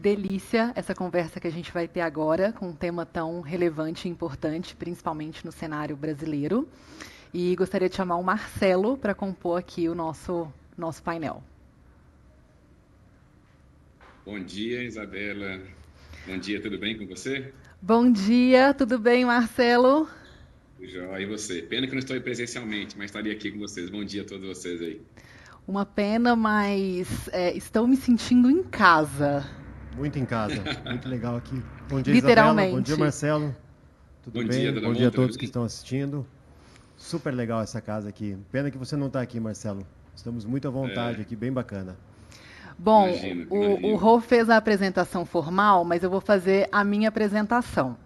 delícia essa conversa que a gente vai ter agora com um tema tão relevante e importante, principalmente no cenário brasileiro. E gostaria de chamar o Marcelo para compor aqui o nosso painel. Bom dia, Isabela. Bom dia, tudo bem com você? Bom dia, tudo bem, Marcelo? Joia, e você? Pena que não estou aí presencialmente, mas estaria aqui com vocês. Bom dia a todos vocês aí. Uma pena, mas estou me sentindo em casa, Muito em casa, muito legal aqui. Bom dia, Isabela. Bom dia, literalmente. Marcelo. Tudo Bom dia, bem? todo Bom dia a mundo, tudo todos que bem? estão assistindo. Super legal essa casa aqui. Pena que você não está aqui, Marcelo. Estamos muito à vontade É, aqui, bem bacana. Bom, imagino, o imagino. Rô fez a apresentação formal, mas eu vou fazer a minha apresentação.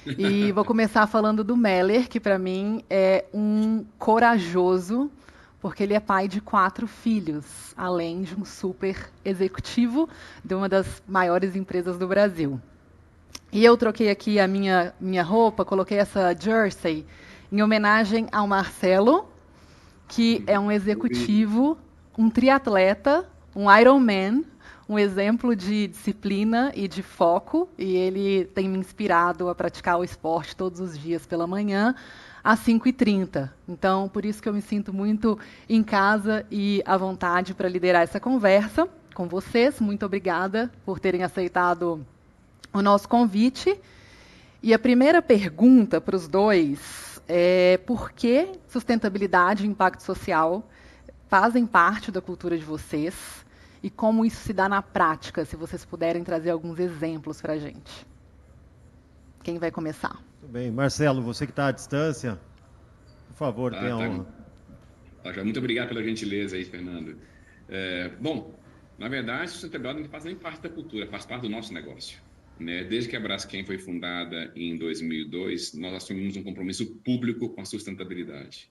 E vou começar falando do Meller, que para mim é um corajoso, porque ele é pai de 4 filhos, além de um super executivo de uma das maiores empresas do Brasil. E eu troquei aqui a minha roupa, coloquei essa jersey em homenagem ao Marcelo, que é um Oi. executivo, um triatleta, um Ironman, um exemplo de disciplina e de foco, e ele tem me inspirado a praticar o esporte todos os dias pela manhã, às 5h30. Então, por isso que eu me sinto muito em casa e à vontade para liderar essa conversa com vocês. Muito obrigada por terem aceitado o nosso convite. E a primeira pergunta para os dois é por que sustentabilidade e impacto social fazem parte da cultura de vocês e como isso se dá na prática, se vocês puderem trazer alguns exemplos para a gente. Quem vai começar? Tudo bem. Marcelo, você que está à distância, por favor, Tá, tenha a tá, honra. tá. Muito obrigado pela gentileza aí, Fernando. Bom, na verdade, sustentabilidade não faz nem parte da cultura, faz parte do nosso negócio. Né? Desde que a Braskem foi fundada em 2002, nós assumimos um compromisso público com a sustentabilidade.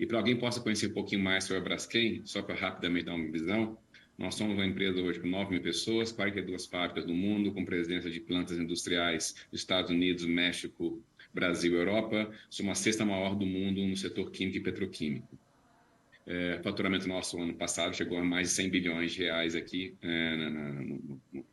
E para alguém possa conhecer um pouquinho mais sobre a Braskem, só para rapidamente dar uma visão, nós somos uma empresa hoje com 9 mil pessoas, 42 fábricas no mundo, com presença de plantas industriais dos Estados Unidos, México, Brasil e Europa. Somos a sexta maior do mundo no setor químico e petroquímico. O faturamento nosso ano passado chegou a mais de 100 bilhões de reais aqui,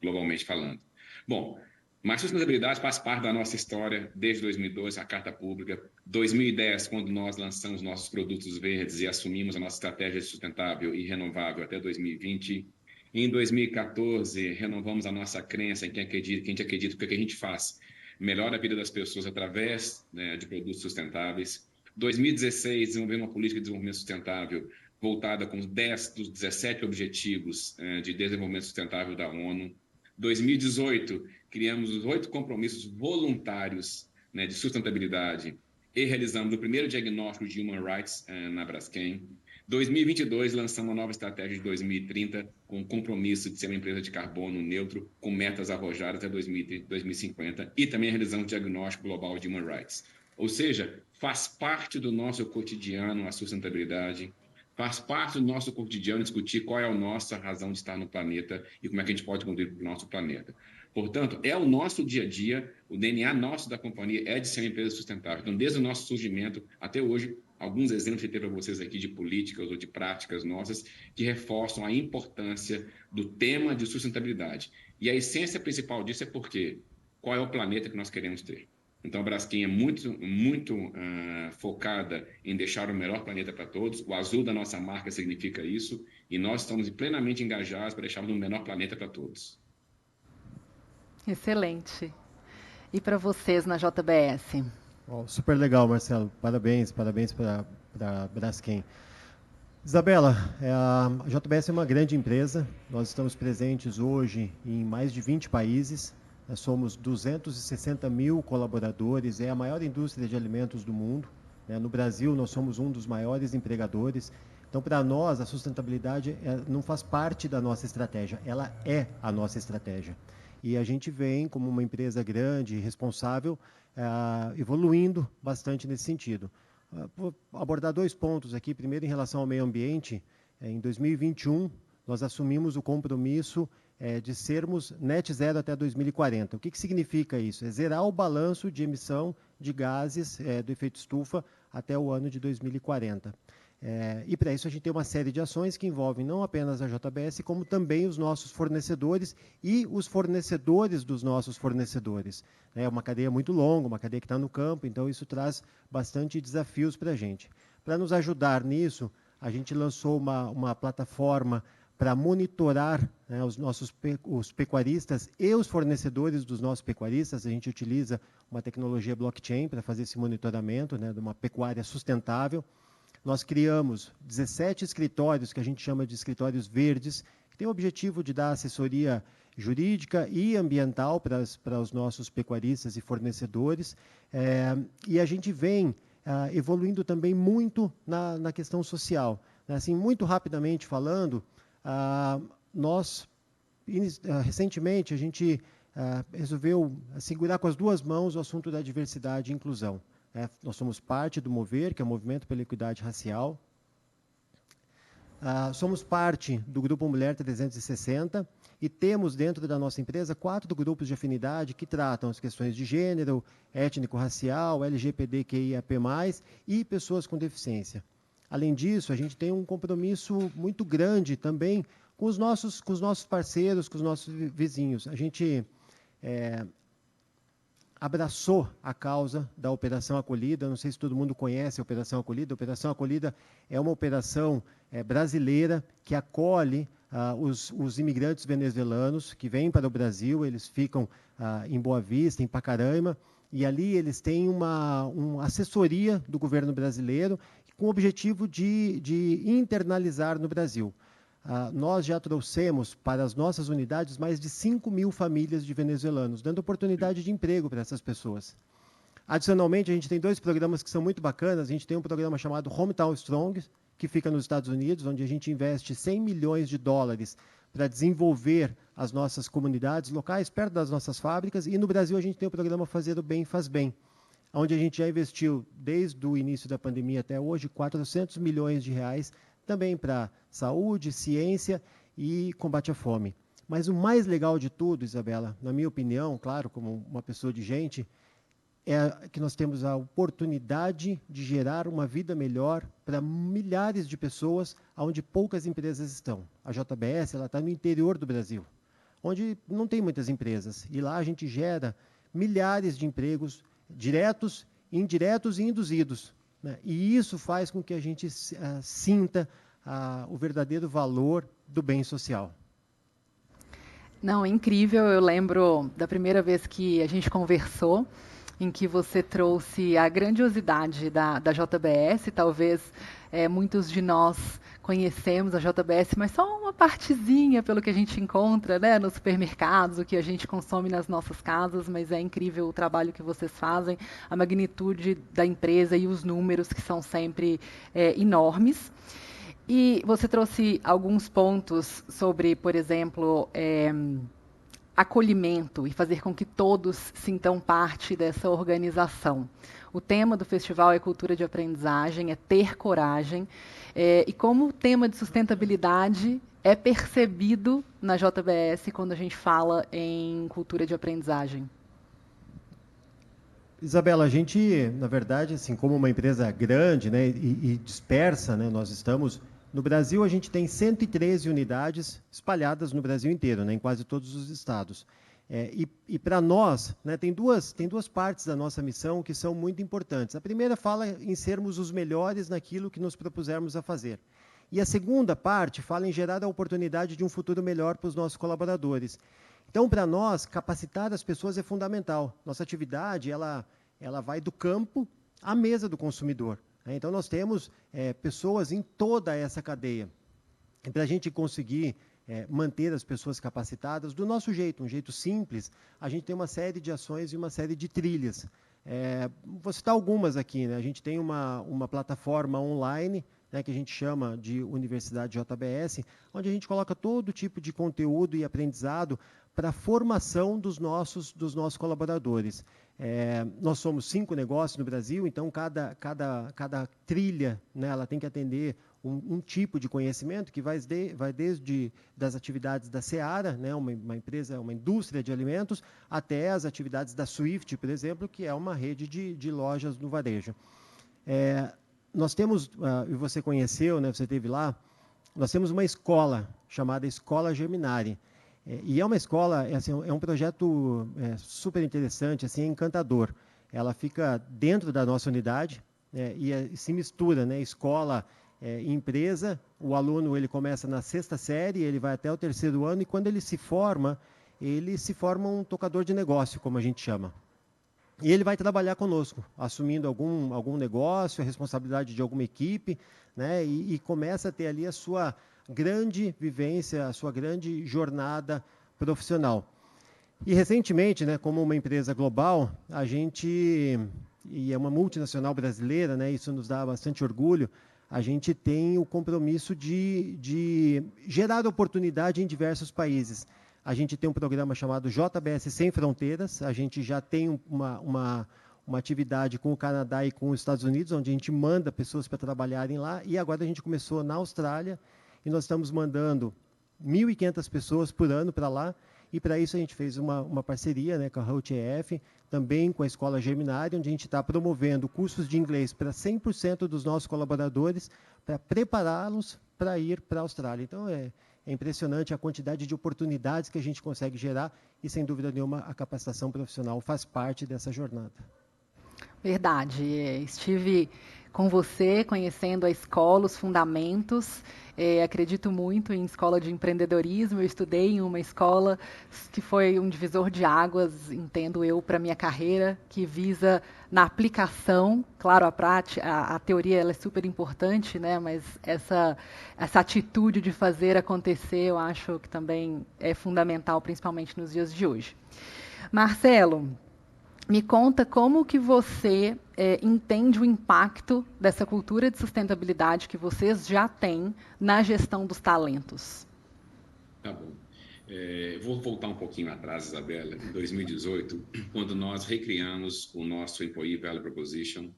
globalmente falando. Bom, mas sustentabilidade faz parte da nossa história desde 2002, a Carta Pública, 2010, quando nós lançamos nossos produtos verdes e assumimos a nossa estratégia de sustentável e renovável até 2020. Em 2014, renovamos a nossa crença em quem a gente acredita, porque o que a gente faz melhora a vida das pessoas através, né, de produtos sustentáveis. 2016, desenvolvemos uma política de desenvolvimento sustentável voltada com 10 dos 17 objetivos de desenvolvimento sustentável da ONU. 2018, criamos os 8 compromissos voluntários, né, de sustentabilidade e realizamos o primeiro diagnóstico de Human Rights na Braskem. 2022, lançamos uma nova estratégia de 2030 com o compromisso de ser uma empresa de carbono neutro com metas arrojadas até 2050 e também realizamos o diagnóstico global de Human Rights. Ou seja, faz parte do nosso cotidiano a sustentabilidade, faz parte do nosso cotidiano discutir qual é a nossa razão de estar no planeta e como é que a gente pode contribuir para o nosso planeta. Portanto, é o nosso dia a dia, o DNA nosso da companhia é de ser uma empresa sustentável. Então, desde o nosso surgimento até hoje, alguns exemplos que eu tenho para vocês aqui de políticas ou de práticas nossas que reforçam a importância do tema de sustentabilidade. E a essência principal disso é porque qual é o planeta que nós queremos ter? Então, a Braskem é muito focada em deixar o melhor planeta para todos. O azul da nossa marca significa isso. E nós estamos plenamente engajados para deixarmos o melhor planeta para todos. Excelente. E para vocês na JBS? Oh, super legal, Marcelo. Parabéns, parabéns para a Braskem. Isabela, a JBS é uma grande empresa. Nós estamos presentes hoje em mais de 20 países. Nós somos 260 mil colaboradores, é a maior indústria de alimentos do mundo. No Brasil, nós somos um dos maiores empregadores. Então, para nós, a sustentabilidade não faz parte da nossa estratégia, ela é a nossa estratégia. E a gente vem, como uma empresa grande e responsável, evoluindo bastante nesse sentido. Vou abordar 2 pontos aqui. Primeiro, em relação ao meio ambiente. Em 2021, nós assumimos o compromisso de sermos net zero até 2040. O que significa isso? É zerar o balanço de emissão de gases do efeito estufa até o ano de 2040. E para isso a gente tem uma série de ações que envolvem não apenas a JBS, como também os nossos fornecedores e os fornecedores dos nossos fornecedores. É uma cadeia muito longa, uma cadeia que está no campo, então isso traz bastante desafios para a gente. Para nos ajudar nisso, a gente lançou uma plataforma para monitorar, né, os pecuaristas e os fornecedores dos nossos pecuaristas. A gente utiliza uma tecnologia blockchain para fazer esse monitoramento, né, de uma pecuária sustentável. Nós criamos 17 escritórios, que a gente chama de escritórios verdes, que tem o objetivo de dar assessoria jurídica e ambiental para os nossos pecuaristas e fornecedores. E a gente vem evoluindo também muito na questão social. Assim, muito rapidamente falando, recentemente, a gente resolveu segurar com as duas mãos o assunto da diversidade e inclusão. Nós somos parte do MOVER, que é o Movimento pela Equidade Racial. Somos parte do Grupo Mulher 360 e temos dentro da nossa empresa 4 grupos de afinidade que tratam as questões de gênero, étnico-racial, LGBTQIAP+, e pessoas com deficiência. Além disso, a gente tem um compromisso muito grande também com os nossos parceiros, com os nossos vizinhos. A gente abraçou a causa da Operação Acolhida. Não sei se todo mundo conhece a Operação Acolhida. A Operação Acolhida é uma operação brasileira que acolhe os imigrantes venezuelanos que vêm para o Brasil. Eles ficam em Boa Vista, em Pacaraima, e ali eles têm uma assessoria do governo brasileiro com o objetivo de internalizar no Brasil. Nós já trouxemos para as nossas unidades mais de 5.000 famílias de venezuelanos, dando oportunidade de emprego para essas pessoas. Adicionalmente, a gente tem 2 programas que são muito bacanas. A gente tem um programa chamado Hometown Strong, que fica nos Estados Unidos, onde a gente investe $100 milhões para desenvolver as nossas comunidades locais, perto das nossas fábricas. E no Brasil, a gente tem o programa Fazer o Bem Faz Bem, onde a gente já investiu, desde o início da pandemia até hoje, R$400 milhões, também para saúde, ciência e combate à fome. Mas o mais legal de tudo, Isabela, na minha opinião, claro, como uma pessoa de gente, é que nós temos a oportunidade de gerar uma vida melhor para milhares de pessoas onde poucas empresas estão. A JBS está no interior do Brasil, onde não tem muitas empresas. E lá a gente gera milhares de empregos diretos, indiretos e induzidos. E isso faz com que a gente sinta o verdadeiro valor do bem social. Não, é incrível. Eu lembro da primeira vez que a gente conversou, em que você trouxe a grandiosidade da JBS. Talvez muitos de nós conhecemos a JBS, mas só uma partezinha pelo que a gente encontra, né, nos supermercados, o que a gente consome nas nossas casas, mas é incrível o trabalho que vocês fazem, a magnitude da empresa e os números que são sempre enormes. E você trouxe alguns pontos sobre, por exemplo, acolhimento e fazer com que todos sintam parte dessa organização. O tema do festival é cultura de aprendizagem, é ter coragem, e como o tema de sustentabilidade é percebido na JBS quando a gente fala em cultura de aprendizagem. Isabela, a gente, na verdade, assim, como uma empresa grande, né, e dispersa, né, nós estamos... No Brasil, a gente tem 113 unidades espalhadas no Brasil inteiro, né, em quase todos os estados. E para nós, né, tem duas partes da nossa missão que são muito importantes. A primeira fala em sermos os melhores naquilo que nos propusermos a fazer. E a segunda parte fala em gerar a oportunidade de um futuro melhor para os nossos colaboradores. Então, para nós, capacitar as pessoas é fundamental. Nossa atividade ela vai do campo à mesa do consumidor. Então, nós temos pessoas em toda essa cadeia. E para a gente conseguir manter as pessoas capacitadas do nosso jeito, um jeito simples, a gente tem uma série de ações e uma série de trilhas. Vou citar algumas aqui, né? A gente tem uma plataforma online, né, que a gente chama de Universidade JBS, onde a gente coloca todo tipo de conteúdo e aprendizado para a formação dos nossos colaboradores. Nós somos 5 negócios no Brasil, então cada trilha, né, ela tem que atender um tipo de conhecimento que vai desde das atividades da Seara, né, uma empresa, uma indústria de alimentos, até as atividades da Swift, por exemplo, que é uma rede de lojas no varejo. nós temos, e você conheceu, né, você esteve lá, nós temos uma escola chamada Escola Geminari. E é uma escola, assim, é um projeto super interessante, assim, encantador. Ela fica dentro da nossa unidade e se mistura, né, escola e empresa. O aluno ele começa na 6ª série, ele vai até o 3º ano e quando ele se forma um tocador de negócio, como a gente chama. E ele vai trabalhar conosco, assumindo algum negócio, a responsabilidade de alguma equipe, né, e começa a ter ali a sua grande vivência, a sua grande jornada profissional. E recentemente, né, como uma empresa global, e é uma multinacional brasileira, né, isso nos dá bastante orgulho, a gente tem o compromisso de gerar oportunidade em diversos países. A gente tem um programa chamado JBS Sem Fronteiras, a gente já tem uma atividade com o Canadá e com os Estados Unidos, onde a gente manda pessoas para trabalharem lá, e agora a gente começou na Austrália, e nós estamos mandando 1.500 pessoas por ano para lá, e para isso a gente fez uma parceria, né, com a HUT-EF, também com a Escola Geminari, onde a gente está promovendo cursos de inglês para 100% dos nossos colaboradores, para prepará-los para ir para a Austrália. Então, é impressionante a quantidade de oportunidades que a gente consegue gerar e, sem dúvida nenhuma, a capacitação profissional faz parte dessa jornada. Verdade. Estive com você, conhecendo a escola, os fundamentos. Acredito muito em escola de empreendedorismo. Eu estudei em uma escola que foi um divisor de águas, entendo eu, para a minha carreira, que visa na aplicação. Claro, a teoria ela é super importante, né? Mas essa atitude de fazer acontecer, eu acho que também é fundamental, principalmente nos dias de hoje. Marcelo, me conta como que você entende o impacto dessa cultura de sustentabilidade que vocês já têm na gestão dos talentos. Tá bom. Vou voltar um pouquinho atrás, Isabela, em 2018, quando nós recriamos o nosso Employee Value Proposition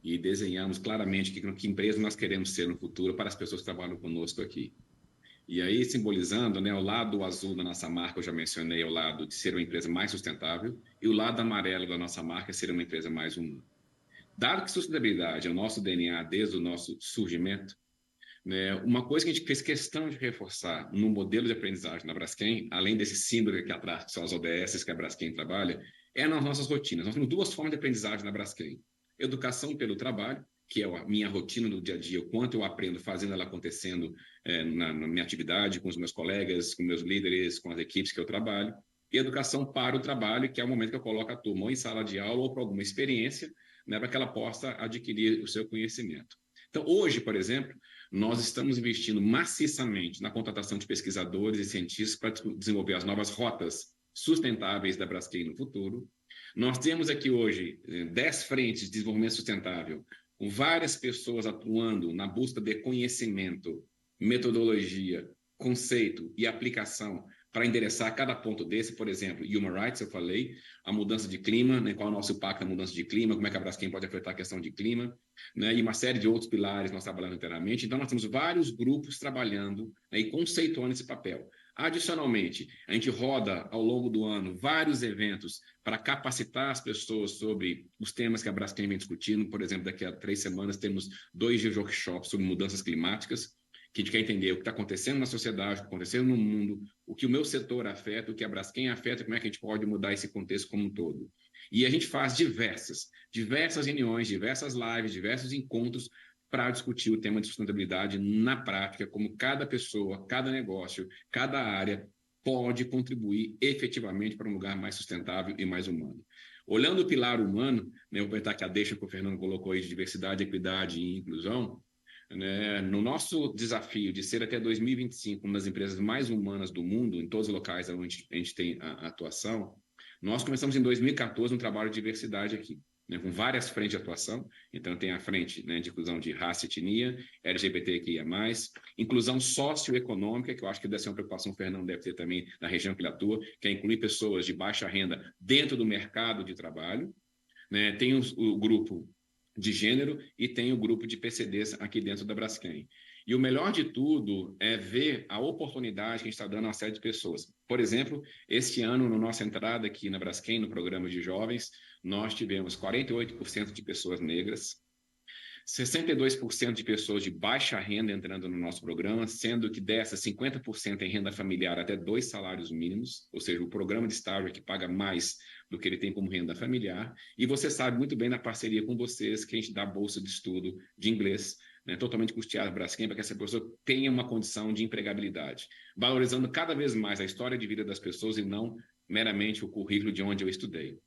e desenhamos claramente que empresa nós queremos ser no futuro para as pessoas que trabalham conosco aqui. E aí, simbolizando, né, o lado azul da nossa marca, eu já mencionei, o lado de ser uma empresa mais sustentável, e o lado amarelo da nossa marca, ser uma empresa mais humana. Dado que sustentabilidade é o nosso DNA desde o nosso surgimento, né, uma coisa que a gente fez questão de reforçar no modelo de aprendizagem da Braskem, além desse símbolo aqui atrás, que são as ODS que a Braskem trabalha, é nas nossas rotinas. Nós temos 2 formas de aprendizagem na Braskem. Educação pelo trabalho, que é a minha rotina do dia a dia, o quanto eu aprendo fazendo ela acontecendo na minha atividade, com os meus colegas, com meus líderes, com as equipes que eu trabalho, e educação para o trabalho, que é o momento que eu coloco a turma ou em sala de aula ou para alguma experiência, né, para que ela possa adquirir o seu conhecimento. Então, hoje, por exemplo, nós estamos investindo maciçamente na contratação de pesquisadores e cientistas para desenvolver as novas rotas sustentáveis da Braskem no futuro. Nós temos aqui hoje 10 frentes de desenvolvimento sustentável, com várias pessoas atuando na busca de conhecimento, metodologia, conceito e aplicação para endereçar cada ponto desse. Por exemplo, Human Rights, eu falei, a mudança de clima, né, qual é o nosso impacto na mudança de clima, como é que a Braskem pode afetar a questão de clima, né, e uma série de outros pilares nós trabalhamos inteiramente. Então, nós temos vários grupos trabalhando, né, e conceituando esse papel. Adicionalmente, a gente roda ao longo do ano vários eventos para capacitar as pessoas sobre os temas que a Braskem vem discutindo. Por exemplo, daqui a 3 semanas temos 2 dias de workshops sobre mudanças climáticas, que a gente quer entender o que está acontecendo na sociedade, o que está acontecendo no mundo, o que o meu setor afeta, o que a Braskem afeta, como é que a gente pode mudar esse contexto como um todo. E a gente faz diversas reuniões, diversas lives, diversos encontros para discutir o tema de sustentabilidade na prática, como cada pessoa, cada negócio, cada área pode contribuir efetivamente para um lugar mais sustentável e mais humano. Olhando o pilar humano, né, vou aproveitar que a deixa que o Fernando colocou aí de diversidade, equidade e inclusão, né, no nosso desafio de ser até 2025 uma das empresas mais humanas do mundo, em todos os locais onde a gente tem a atuação, nós começamos em 2014 um trabalho de diversidade aqui, né, com várias frentes de atuação. Então, tem a frente, né, de inclusão de raça e etnia, LGBTQIA+, inclusão socioeconômica, que eu acho que deve ser uma preocupação, o Fernando deve ter também na região que ele atua, que é incluir pessoas de baixa renda dentro do mercado de trabalho, né? Tem o grupo de gênero e tem o grupo de PCDs aqui dentro da Braskem. E o melhor de tudo é ver a oportunidade que a gente está dando a uma série de pessoas. Por exemplo, este ano, na nossa entrada aqui na Braskem, no programa de jovens, nós tivemos 48% de pessoas negras, 62% de pessoas de baixa renda entrando no nosso programa, sendo que dessas 50% em renda familiar até 2 salários mínimos, ou seja, o programa de estágio é que paga mais do que ele tem como renda familiar. E você sabe muito bem na parceria com vocês que a gente dá bolsa de estudo de inglês, né, totalmente custeada para Braskem, para que essa pessoa tenha uma condição de empregabilidade, valorizando cada vez mais a história de vida das pessoas e não meramente o currículo de onde eu estudei.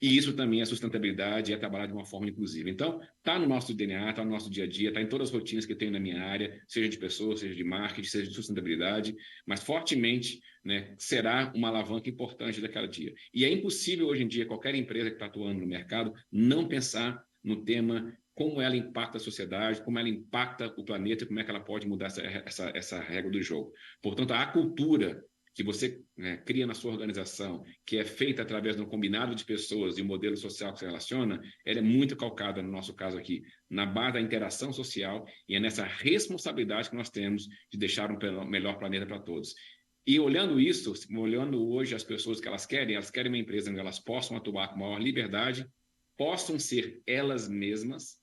E isso também é sustentabilidade, é trabalhar de uma forma inclusiva. Então, está no nosso DNA, está no nosso dia a dia, está em todas as rotinas que eu tenho na minha área, seja de pessoas, seja de marketing, seja de sustentabilidade, mas fortemente, né, será uma alavanca importante daquela dia. E é impossível hoje em dia, qualquer empresa que está atuando no mercado, não pensar no tema como ela impacta a sociedade, como ela impacta o planeta e como é que ela pode mudar essa regra do jogo. Portanto, a cultura que você, né, cria na sua organização, que é feita através de um combinado de pessoas e um modelo social que se relaciona, ela é muito calcada, no nosso caso aqui, na base da interação social, e é nessa responsabilidade que nós temos de deixar um melhor planeta para todos. E olhando isso, olhando hoje as pessoas que elas querem uma empresa onde elas possam atuar com maior liberdade, possam ser elas mesmas,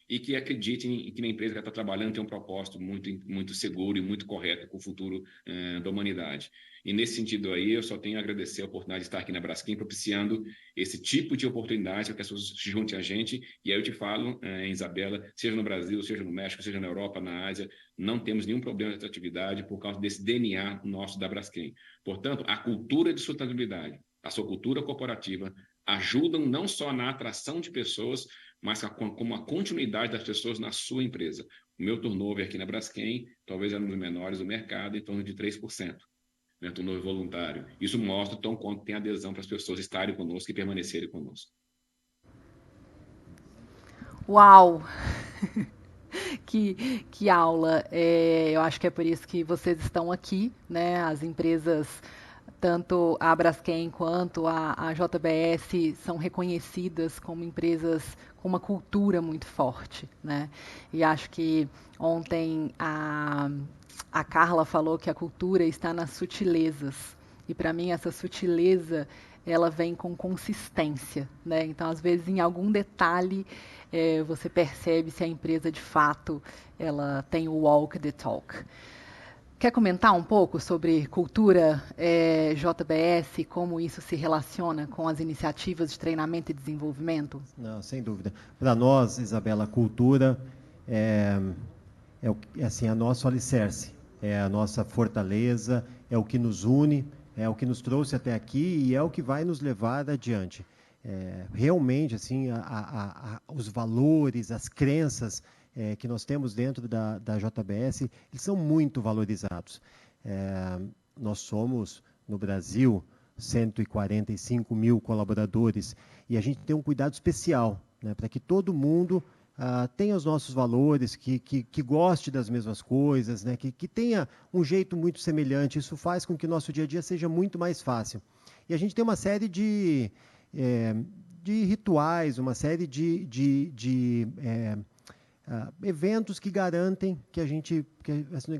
e que acreditem que a empresa que está trabalhando tem um propósito muito seguro e muito correto com o futuro da humanidade. E nesse sentido aí, eu só tenho a agradecer a oportunidade de estar aqui na Braskem, propiciando esse tipo de oportunidade para que as pessoas se juntem a gente. E aí eu te falo, Isabela, seja no Brasil, seja no México, seja na Europa, na Ásia, não temos nenhum problema de atividade por causa desse DNA nosso da Braskem. Portanto, a cultura de sustentabilidade, a sua cultura corporativa, ajudam não só na atração de pessoas, mas como a continuidade das pessoas na sua empresa. O meu turnover aqui na Braskem, talvez é um dos menores do mercado, em torno de 3%, né, turnover voluntário. Isso mostra tão quanto tem adesão para as pessoas estarem conosco e permanecerem conosco. Uau! Que aula! Eu acho que é por isso que vocês estão aqui, né? As empresas, tanto a Braskem quanto a JBS, são reconhecidas como empresas com uma cultura muito forte, né? E acho que ontem a Carla falou que a cultura está nas sutilezas. E para mim essa sutileza ela vem com consistência, né? Então às vezes em algum detalhe você percebe se a empresa de fato ela tem o walk the talk. Quer comentar um pouco sobre cultura JBS, como isso se relaciona com as iniciativas de treinamento e desenvolvimento? Não, sem dúvida. Para nós, Isabela, a cultura é assim, a nosso alicerce, é a nossa fortaleza, é o que nos une, é o que nos trouxe até aqui e é o que vai nos levar adiante. Realmente, assim, os valores, as crenças que nós temos dentro da JBS, eles são muito valorizados. Nós somos, no Brasil, 145 mil colaboradores e a gente tem um cuidado especial, né, para que todo mundo tenha os nossos valores, que goste das mesmas coisas, né, que tenha um jeito muito semelhante. Isso faz com que o nosso dia a dia seja muito mais fácil. E a gente tem uma série de rituais, uma série de eventos que garantem que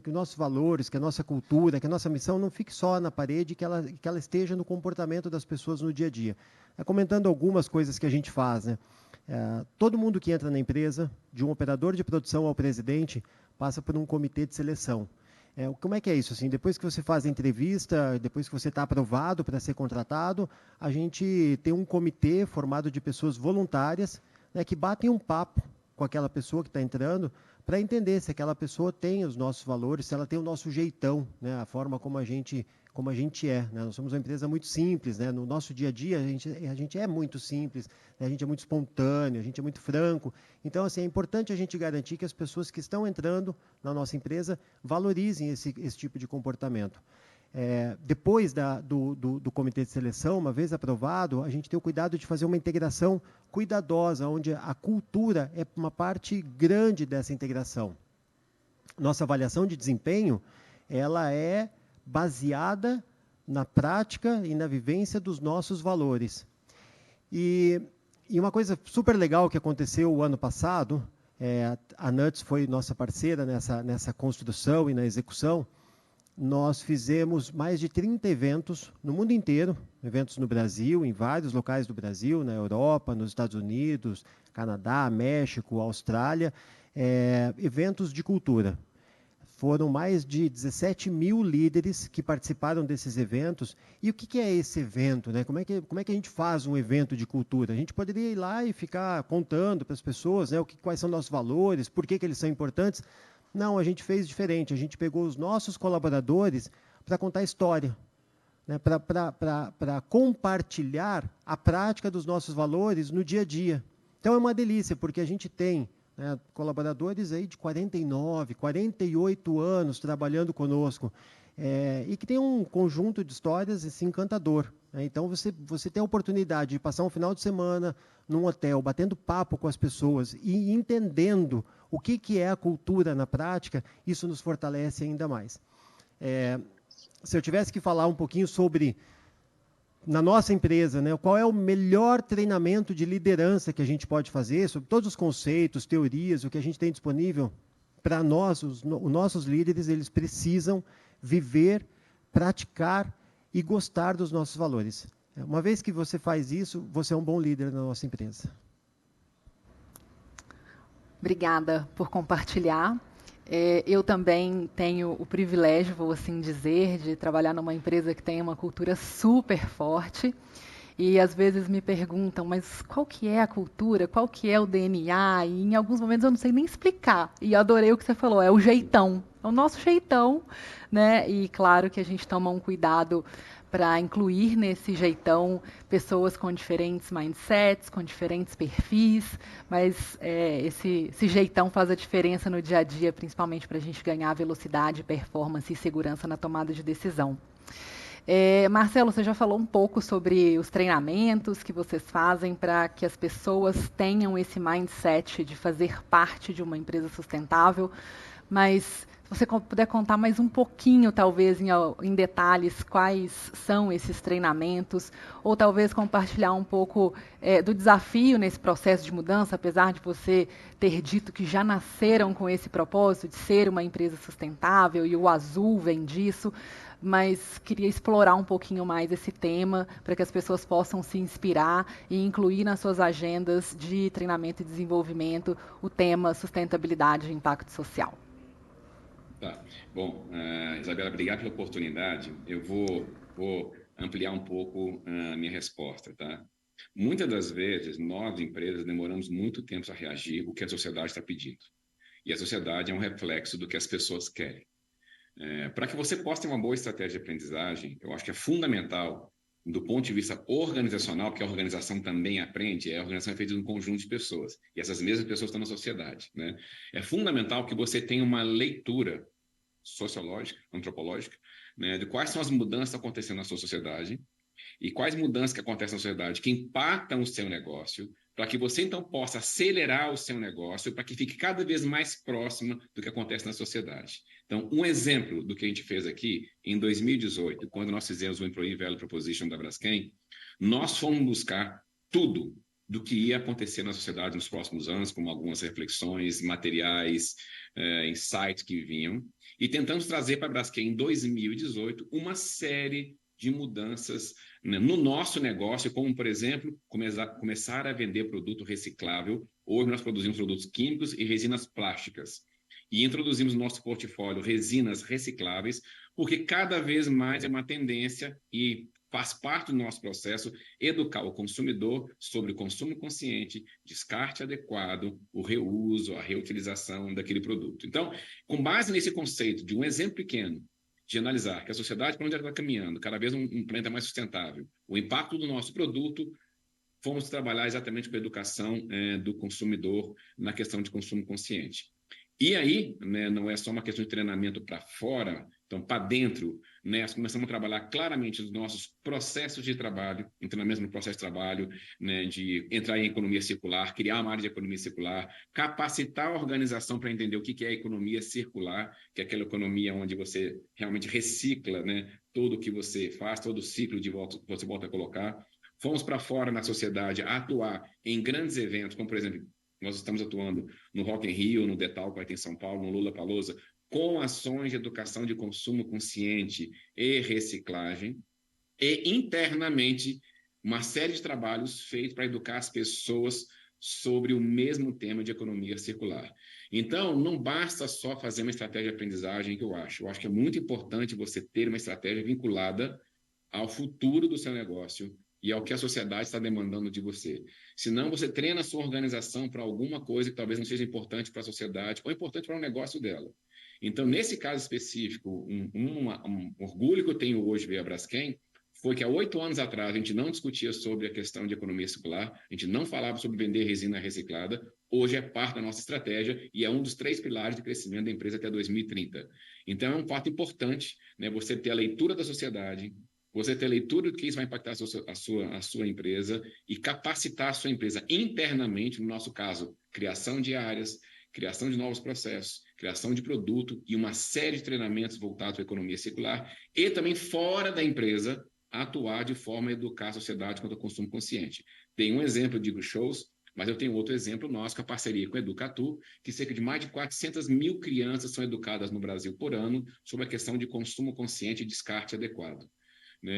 que nossos valores, que a nossa cultura, que a nossa missão não fique só na parede, que ela esteja no comportamento das pessoas no dia a dia. Comentando algumas coisas que a gente faz, né? Todo mundo que entra na empresa, de um operador de produção ao presidente, passa por um comitê de seleção. Como é que é isso? Assim, depois que você faz a entrevista, depois que você está aprovado para ser contratado, a gente tem um comitê formado de pessoas voluntárias, né, que batem um papo com aquela pessoa que está entrando, para entender se aquela pessoa tem os nossos valores, se ela tem o nosso jeitão, né, a forma como a gente é. Né? Nós somos uma empresa muito simples, né? No nosso dia a dia a gente é muito simples, né? A gente é muito espontâneo, a gente é muito franco. Então, assim, é importante a gente garantir que as pessoas que estão entrando na nossa empresa valorizem esse tipo de comportamento. Depois do comitê de seleção, uma vez aprovado, a gente tem o cuidado de fazer uma integração cuidadosa, onde a cultura é uma parte grande dessa integração. Nossa avaliação de desempenho, ela é baseada na prática e na vivência dos nossos valores. E uma coisa super legal que aconteceu o ano passado, a Nuts foi nossa parceira nessa construção e na execução, nós fizemos mais de 30 eventos no mundo inteiro, eventos no Brasil, em vários locais do Brasil, na Europa, nos Estados Unidos, Canadá, México, Austrália, eventos de cultura. Foram mais de 17 mil líderes que participaram desses eventos. E o que é esse evento, né? Como é que a gente faz um evento de cultura? A gente poderia ir lá e ficar contando para as pessoas, né, quais são nossos valores, por que eles são importantes. Não, a gente fez diferente. A gente pegou os nossos colaboradores para contar história, né, para compartilhar a prática dos nossos valores no dia a dia. Então é uma delícia, porque a gente tem, né, colaboradores aí de 49, 48 anos trabalhando conosco, e que tem um conjunto de histórias assim, encantador. Né? Então, você tem a oportunidade de passar um final de semana num hotel, batendo papo com as pessoas e entendendo o que é a cultura na prática, isso nos fortalece ainda mais. Se eu tivesse que falar um pouquinho sobre, na nossa empresa, né, qual é o melhor treinamento de liderança que a gente pode fazer, sobre todos os conceitos, teorias, o que a gente tem disponível, para nós, os nossos líderes, eles precisam viver, praticar e gostar dos nossos valores. Uma vez que você faz isso, você é um bom líder na nossa empresa. Obrigada por compartilhar. Eu também tenho o privilégio, vou assim dizer, de trabalhar numa empresa que tem uma cultura super forte. E às vezes me perguntam, mas qual que é a cultura? Qual que é o DNA? E em alguns momentos eu não sei nem explicar. E eu adorei o que você falou, é o jeitão. É o nosso jeitão, né? E claro que a gente toma um cuidado para incluir nesse jeitão pessoas com diferentes mindsets, com diferentes perfis, mas esse jeitão faz a diferença no dia a dia, principalmente para a gente ganhar velocidade, performance e segurança na tomada de decisão. Marcelo, você já falou um pouco sobre os treinamentos que vocês fazem para que as pessoas tenham esse mindset de fazer parte de uma empresa sustentável, mas se você puder contar mais um pouquinho, talvez, em detalhes, quais são esses treinamentos, ou talvez compartilhar um pouco do desafio nesse processo de mudança, apesar de você ter dito que já nasceram com esse propósito de ser uma empresa sustentável, e o azul vem disso, mas queria explorar um pouquinho mais esse tema para que as pessoas possam se inspirar e incluir nas suas agendas de treinamento e desenvolvimento o tema sustentabilidade e impacto social. Tá. Bom, Isabela, obrigado pela oportunidade. Eu vou ampliar um pouco a minha resposta, tá? Muitas das vezes, nós, empresas, demoramos muito tempo a reagir ao que a sociedade está pedindo. E a sociedade é um reflexo do que as pessoas querem. Para que você possa ter uma boa estratégia de aprendizagem, eu acho que é fundamental, do ponto de vista organizacional, porque a organização também aprende, a organização é feita de um conjunto de pessoas, e essas mesmas pessoas estão na sociedade, né? É fundamental que você tenha uma leitura sociológica, antropológica, né, de quais são as mudanças acontecendo na sua sociedade e quais mudanças que acontecem na sociedade que impactam o seu negócio, para que você então possa acelerar o seu negócio para que fique cada vez mais próximo do que acontece na sociedade. Então, um exemplo do que a gente fez aqui em 2018, quando nós fizemos o Employee Value Proposition da Braskem, nós fomos buscar tudo do que ia acontecer na sociedade nos próximos anos, como algumas reflexões, materiais, insights que vinham, e tentamos trazer para a Braskem em 2018 uma série de mudanças, né, no nosso negócio, como, por exemplo, começar a vender produto reciclável. Hoje nós produzimos produtos químicos e resinas plásticas. E introduzimos no nosso portfólio resinas recicláveis, porque cada vez mais é uma tendência e faz parte do nosso processo educar o consumidor sobre o consumo consciente, descarte adequado, o reuso, a reutilização daquele produto. Então, com base nesse conceito de um exemplo pequeno, de analisar que a sociedade, para onde ela está caminhando, cada vez um planeta mais sustentável, o impacto do nosso produto, fomos trabalhar exatamente com a educação do consumidor na questão de consumo consciente. E aí, né, não é só uma questão de treinamento para fora, então para dentro, né, nós começamos a trabalhar claramente os nossos processos de trabalho, entrar mesmo no processo de trabalho, né, de entrar em economia circular, criar uma área de economia circular, capacitar a organização para entender o que é a economia circular, que é aquela economia onde você realmente recicla, né, tudo o que você faz, todo o ciclo de volta, você volta a colocar. Fomos para fora na sociedade a atuar em grandes eventos, como por exemplo, nós estamos atuando no Rock in Rio, no Detal, que vai ter em São Paulo, no Lollapalooza, com ações de educação de consumo consciente e reciclagem, e internamente uma série de trabalhos feitos para educar as pessoas sobre o mesmo tema de economia circular. Então, não basta só fazer uma estratégia de aprendizagem, que eu acho. Eu acho que é muito importante você ter uma estratégia vinculada ao futuro do seu negócio e ao que a sociedade está demandando de você. Senão, você treina a sua organização para alguma coisa que talvez não seja importante para a sociedade ou importante para o negócio dela. Então, nesse caso específico, um orgulho que eu tenho hoje ver a Braskem foi que há 8 anos atrás a gente não discutia sobre a questão de economia circular, a gente não falava sobre vender resina reciclada, hoje é parte da nossa estratégia e é um dos 3 pilares de crescimento da empresa até 2030. Então é um fato importante, né, você ter a leitura da sociedade, você ter a leitura do que isso vai impactar a sua empresa e capacitar a sua empresa internamente, no nosso caso, criação de áreas, criação de novos processos, criação de produto e uma série de treinamentos voltados à economia circular e também fora da empresa, atuar de forma a educar a sociedade quanto ao consumo consciente. Tem um exemplo de shows, mas eu tenho outro exemplo nosso, com a parceria com a Educatu, que cerca de mais de 400 mil crianças são educadas no Brasil por ano sobre a questão de consumo consciente e descarte adequado.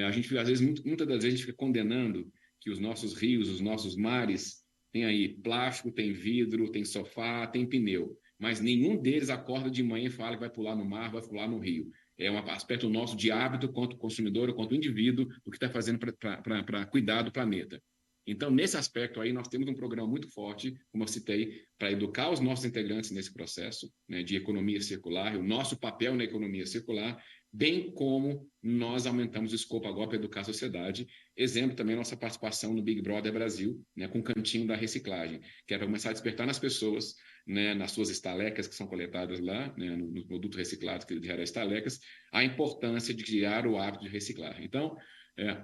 A gente, às vezes, muitas das vezes, a gente fica condenando que os nossos rios, os nossos mares, tem aí plástico, tem vidro, tem sofá, tem pneu, mas nenhum deles acorda de manhã e fala que vai pular no mar, vai pular no rio. É um aspecto nosso de hábito quanto consumidor, quanto indivíduo, do que está fazendo para cuidar do planeta. Então, nesse aspecto aí, nós temos um programa muito forte, como eu citei, para educar os nossos integrantes nesse processo, né, de economia circular, e o nosso papel na economia circular, bem como nós aumentamos o escopo agora para educar a sociedade. Exemplo também a nossa participação no Big Brother Brasil, né, com o Cantinho da Reciclagem, que é para começar a despertar nas pessoas, né, nas suas estalecas que são coletadas lá, né, nos produtos reciclados que geram estalecas, a importância de criar o hábito de reciclar. Então,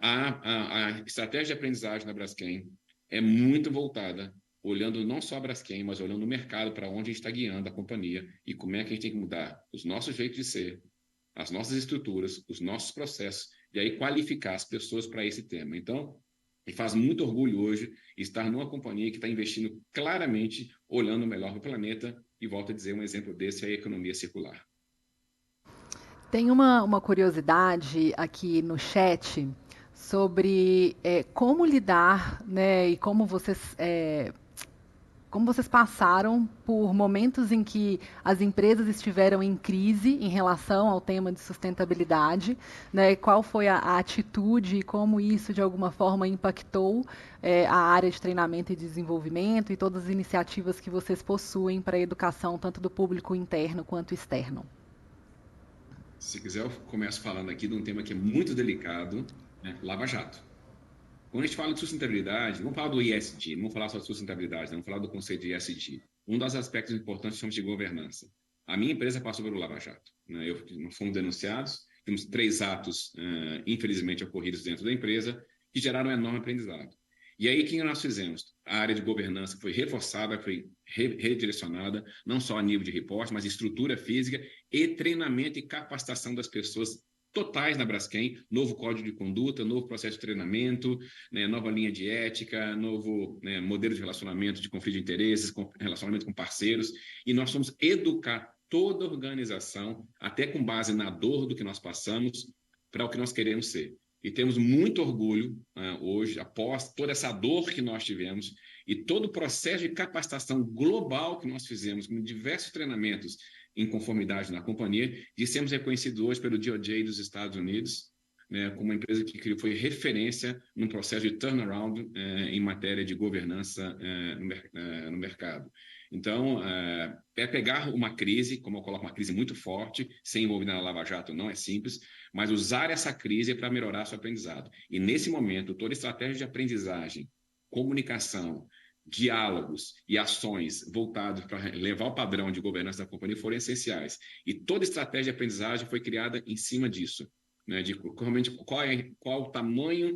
a estratégia de aprendizagem da Braskem é muito voltada, olhando não só a Braskem, mas olhando o mercado para onde a gente está guiando a companhia e como é que a gente tem que mudar os nossos jeitos de ser, as nossas estruturas, os nossos processos, e aí qualificar as pessoas para esse tema. Então, me faz muito orgulho hoje estar numa companhia que está investindo claramente, olhando melhor para o planeta, e volto a dizer, um exemplo desse é a economia circular. Tem uma curiosidade aqui no chat sobre como lidar, né, e como vocês passaram por momentos em que as empresas estiveram em crise em relação ao tema de sustentabilidade, né? Qual foi a atitude e como isso, de alguma forma, impactou a área de treinamento e desenvolvimento e todas as iniciativas que vocês possuem para a educação, tanto do público interno quanto externo? Se quiser, eu começo falando aqui de um tema que é muito delicado, né? Lava Jato. Quando a gente fala de sustentabilidade, vamos falar do ESG, não vamos falar só de sustentabilidade, vamos falar do conceito de ESG. Um dos aspectos importantes chamamos de governança. A minha empresa passou pelo Lava Jato. Né? Nós fomos denunciados, temos 3 atos, infelizmente, ocorridos dentro da empresa, que geraram um enorme aprendizado. E aí, o que nós fizemos? A área de governança foi reforçada, foi redirecionada, não só a nível de reporte, mas estrutura física e treinamento e capacitação das pessoas totais na Braskem, novo código de conduta, novo processo de treinamento, né, nova linha de ética, novo, né, modelo de relacionamento de conflito de interesses, relacionamento com parceiros, e nós vamos educar toda a organização, até com base na dor do que nós passamos, para o que nós queremos ser. E temos muito orgulho hoje, após toda essa dor que nós tivemos e todo o processo de capacitação global que nós fizemos, com diversos treinamentos em conformidade na companhia, de sermos reconhecidos hoje pelo DOJ dos Estados Unidos, né, como uma empresa que foi referência num processo de turnaround em matéria de governança no mercado. Então, é pegar uma crise, como eu coloco, uma crise muito forte, sem envolver na Lava Jato não é simples, mas usar essa crise para melhorar seu aprendizado. E nesse momento, toda estratégia de aprendizagem, comunicação, diálogos e ações voltados para levar o padrão de governança da companhia foram essenciais. E toda estratégia de aprendizagem foi criada em cima disso, né, de realmente qual o tamanho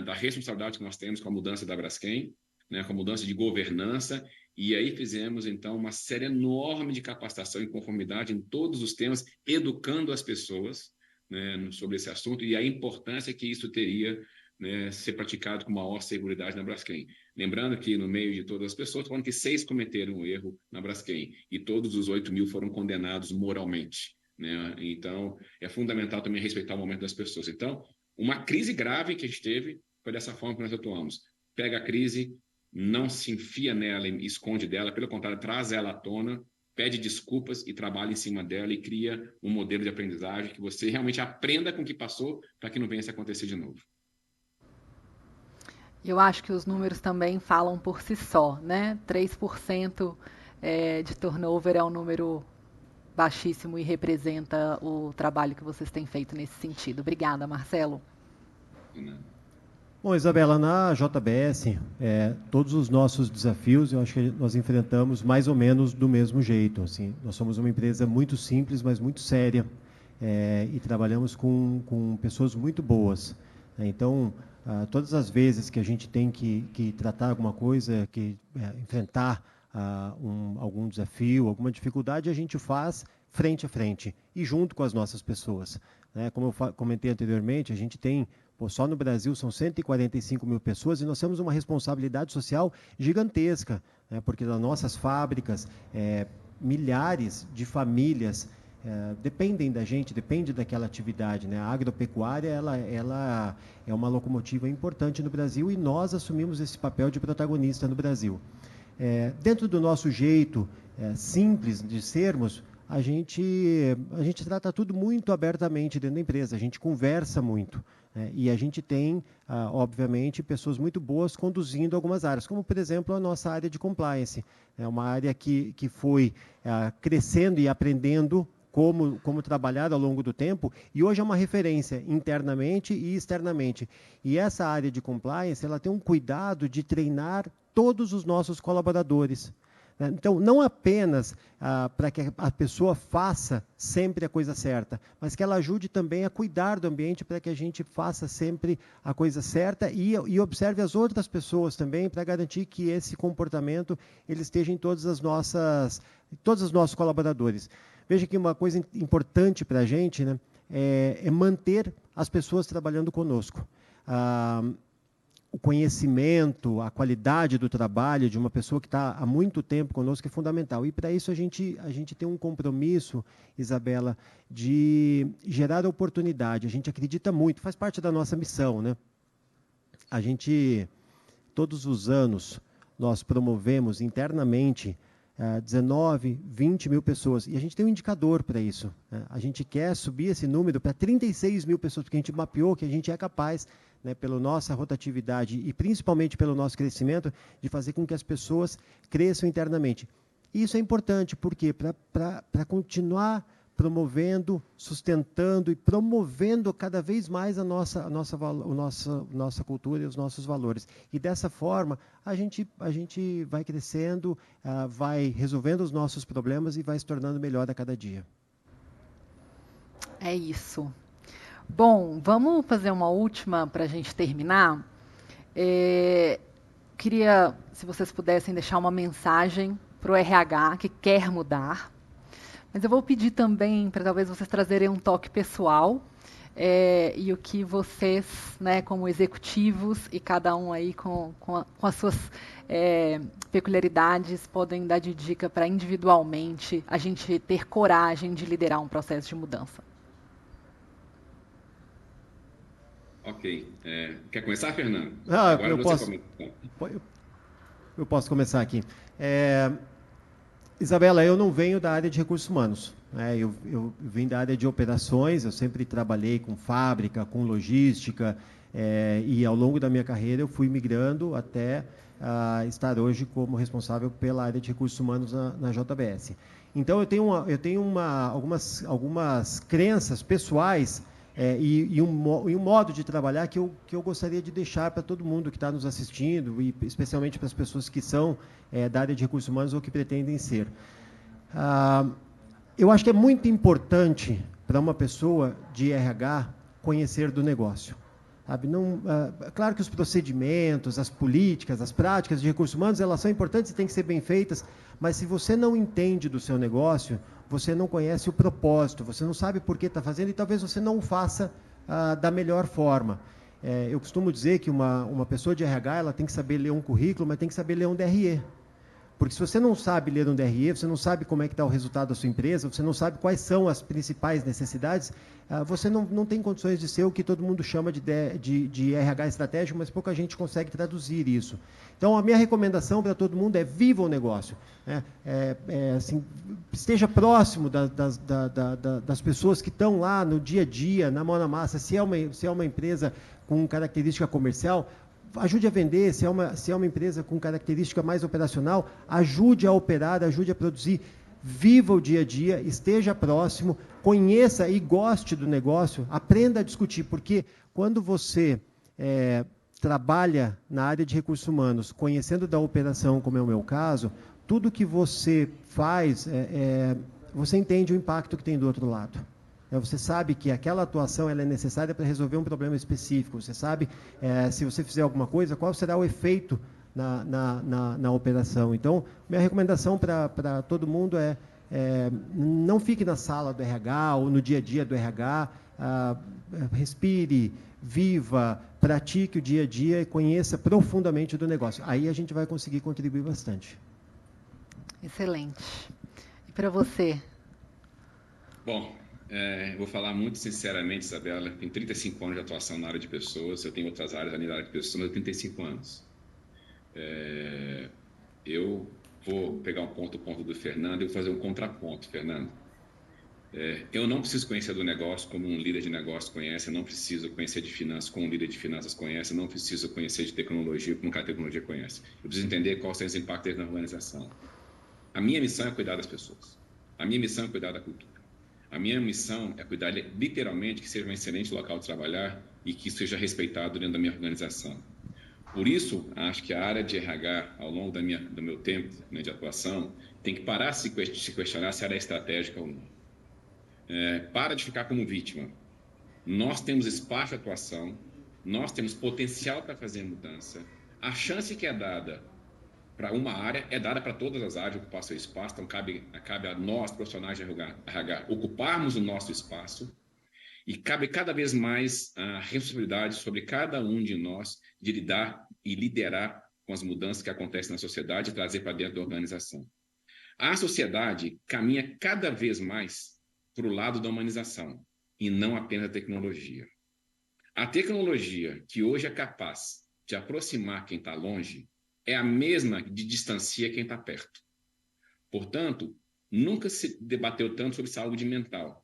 da responsabilidade que nós temos com a mudança da Braskem, né, com a mudança de governança, e aí fizemos, então, uma série enorme de capacitação e conformidade em todos os temas, educando as pessoas, né, sobre esse assunto e a importância que isso teria né, ser praticado com maior seguridade na Braskem. Lembrando que, no meio de todas as pessoas, falando que 6 cometeram um erro na Braskem e todos os 8.000 foram condenados moralmente. Né? Então, é fundamental também respeitar o momento das pessoas. Então, uma crise grave que a gente teve foi dessa forma que nós atuamos. Pega a crise, não se enfia nela e esconde dela, pelo contrário, traz ela à tona, pede desculpas e trabalha em cima dela e cria um modelo de aprendizagem que você realmente aprenda com o que passou para que não venha a acontecer de novo. Eu acho que os números também falam por si só, né? 3% de turnover é um número baixíssimo e representa o trabalho que vocês têm feito nesse sentido. Obrigada, Marcelo. Bom, Isabela, na JBS, todos os nossos desafios, eu acho que nós enfrentamos mais ou menos do mesmo jeito. Assim, nós somos uma empresa muito simples, mas muito séria, e trabalhamos com pessoas muito boas. Então, todas as vezes que a gente tem que tratar alguma coisa, enfrentar algum desafio, alguma dificuldade, a gente faz frente a frente e junto com as nossas pessoas. Né? Como eu comentei anteriormente, a gente tem, só no Brasil são 145 mil pessoas e nós temos uma responsabilidade social gigantesca, né? Porque nas nossas fábricas, milhares de famílias dependem da gente, depende daquela atividade, né? A agropecuária ela é uma locomotiva importante no Brasil e nós assumimos esse papel de protagonista no Brasil. Dentro do nosso jeito simples de sermos, a gente trata tudo muito abertamente dentro da empresa, a gente conversa muito, né? E a gente tem, obviamente, pessoas muito boas conduzindo algumas áreas, como, por exemplo, a nossa área de compliance. É uma área que foi crescendo e aprendendo como trabalhar ao longo do tempo, e hoje é uma referência internamente e externamente. E essa área de compliance, ela tem um cuidado de treinar todos os nossos colaboradores. Então, não apenas para que a pessoa faça sempre a coisa certa, mas que ela ajude também a cuidar do ambiente para que a gente faça sempre a coisa certa e observe as outras pessoas também para garantir que esse comportamento ele esteja em todos os nossos colaboradores. Veja que uma coisa importante para a gente, né, é manter as pessoas trabalhando conosco. O conhecimento, a qualidade do trabalho de uma pessoa que está há muito tempo conosco é fundamental. E, para isso, a gente tem um compromisso, Isabela, de gerar oportunidade. A gente acredita muito, faz parte da nossa missão, né? A gente, todos os anos, nós promovemos internamente 19, 20 mil pessoas. E a gente tem um indicador para isso, né? A gente quer subir esse número para 36 mil pessoas, porque a gente mapeou que a gente é capaz, né, pela nossa rotatividade e principalmente pelo nosso crescimento, de fazer com que as pessoas cresçam internamente. E isso é importante, porque para continuar promovendo, sustentando e promovendo cada vez mais a nossa cultura e os nossos valores. E dessa forma, a gente vai crescendo, vai resolvendo os nossos problemas e vai se tornando melhor a cada dia. É isso. Bom, vamos fazer uma última para a gente terminar. Queria, se vocês pudessem, deixar uma mensagem para o RH que quer mudar. Mas eu vou pedir também para talvez vocês trazerem um toque pessoal e o que vocês, né, como executivos e cada um aí com as suas peculiaridades, podem dar de dica para individualmente a gente ter coragem de liderar um processo de mudança. Ok. Quer começar, Fernando? Agora eu posso começar aqui. Isabela, eu não venho da área de recursos humanos, né? Eu vim da área de operações, eu sempre trabalhei com fábrica, com logística, e ao longo da minha carreira eu fui migrando até estar hoje como responsável pela área de recursos humanos na JBS. Então, eu tenho algumas crenças pessoais e um modo de trabalhar que eu gostaria de deixar para todo mundo que está nos assistindo, e especialmente para as pessoas que são da área de recursos humanos ou que pretendem ser. Eu acho que é muito importante para uma pessoa de RH conhecer do negócio. Sabe? Claro que os procedimentos, as políticas, as práticas de recursos humanos, elas são importantes e têm que ser bem feitas, mas se você não entende do seu negócio, você não conhece o propósito, você não sabe por que está fazendo e talvez você não o faça da melhor forma. Eu costumo dizer que uma pessoa de RH ela tem que saber ler um currículo, mas tem que saber ler um DRE. Porque se você não sabe ler um DRE, você não sabe como é que está o resultado da sua empresa, você não sabe quais são as principais necessidades, você não tem condições de ser o que todo mundo chama de RH estratégico, mas pouca gente consegue traduzir isso. Então, a minha recomendação para todo mundo é viva o negócio. Né? Assim, esteja próximo das pessoas que estão lá no dia a dia, na mão na massa. Se é uma empresa com característica comercial, ajude a vender. Se é uma empresa com característica mais operacional, ajude a operar, ajude a produzir. Viva o dia a dia, esteja próximo, conheça e goste do negócio, aprenda a discutir, porque quando você trabalha na área de recursos humanos, conhecendo da operação, como é o meu caso, tudo que você faz, você entende o impacto que tem do outro lado. Você sabe que aquela atuação ela é necessária para resolver um problema específico. Você sabe, se você fizer alguma coisa, qual será o efeito na operação. Então, minha recomendação para todo mundo não fique na sala do RH ou no dia a dia do RH. Respire, viva, pratique o dia a dia e conheça profundamente do negócio. Aí a gente vai conseguir contribuir bastante. Excelente. E para você? Bom, vou falar muito sinceramente, Isabela. Tenho 35 anos de atuação na área de pessoas. Eu tenho outras áreas além da área de pessoas, mas eu tenho 35 anos. Eu vou pegar o ponto do Fernando e vou fazer um contraponto, Fernando. Eu não preciso conhecer do negócio como um líder de negócio conhece, eu não preciso conhecer de finanças como um líder de finanças conhece, eu não preciso conhecer de tecnologia como a tecnologia conhece. Eu preciso entender quais são os impactos na organização. A minha missão é cuidar das pessoas. A minha missão é cuidar da cultura. A minha missão é cuidar, literalmente, que seja um excelente local de trabalhar e que seja respeitado dentro da minha organização. Por isso, acho que a área de RH, ao longo do meu tempo, né, de atuação, tem que parar de se questionar se ela é estratégica ou não. Para de ficar como vítima. Nós temos espaço de atuação, nós temos potencial para fazer mudança. A chance que é dada para uma área é dada para todas as áreas ocupar seu espaço, então cabe a nós, profissionais de RH, ocuparmos o nosso espaço. E cabe cada vez mais a responsabilidade sobre cada um de nós de lidar e liderar com as mudanças que acontecem na sociedade e trazer para dentro da organização. A sociedade caminha cada vez mais para o lado da humanização e não apenas da tecnologia. A tecnologia que hoje é capaz de aproximar quem está longe é a mesma de distanciar quem está perto. Portanto, nunca se debateu tanto sobre saúde mental.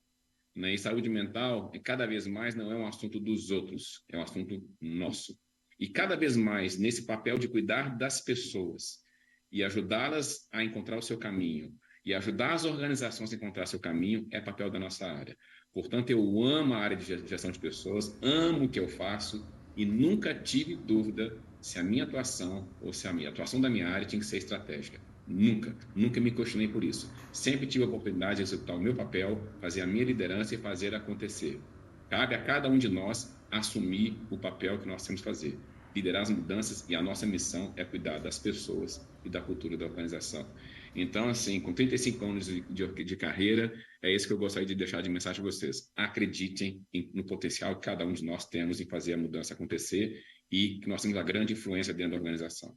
E saúde mental, cada vez mais, não é um assunto dos outros, é um assunto nosso. E cada vez mais, nesse papel de cuidar das pessoas e ajudá-las a encontrar o seu caminho, e ajudar as organizações a encontrar seu caminho, é papel da nossa área. Portanto, eu amo a área de gestão de pessoas, amo o que eu faço e nunca tive dúvida se a minha atuação ou se a atuação da minha área tinha que ser estratégica. Nunca me questionei por isso. Sempre tive a oportunidade de executar o meu papel, fazer a minha liderança e fazer acontecer. Cabe a cada um de nós assumir o papel que nós temos que fazer, liderar as mudanças, e a nossa missão é cuidar das pessoas e da cultura da organização. Então, assim, com 35 anos de carreira, é isso que eu gostaria de deixar de mensagem a vocês. Acreditem no potencial que cada um de nós temos em fazer a mudança acontecer e que nós temos a grande influência dentro da organização.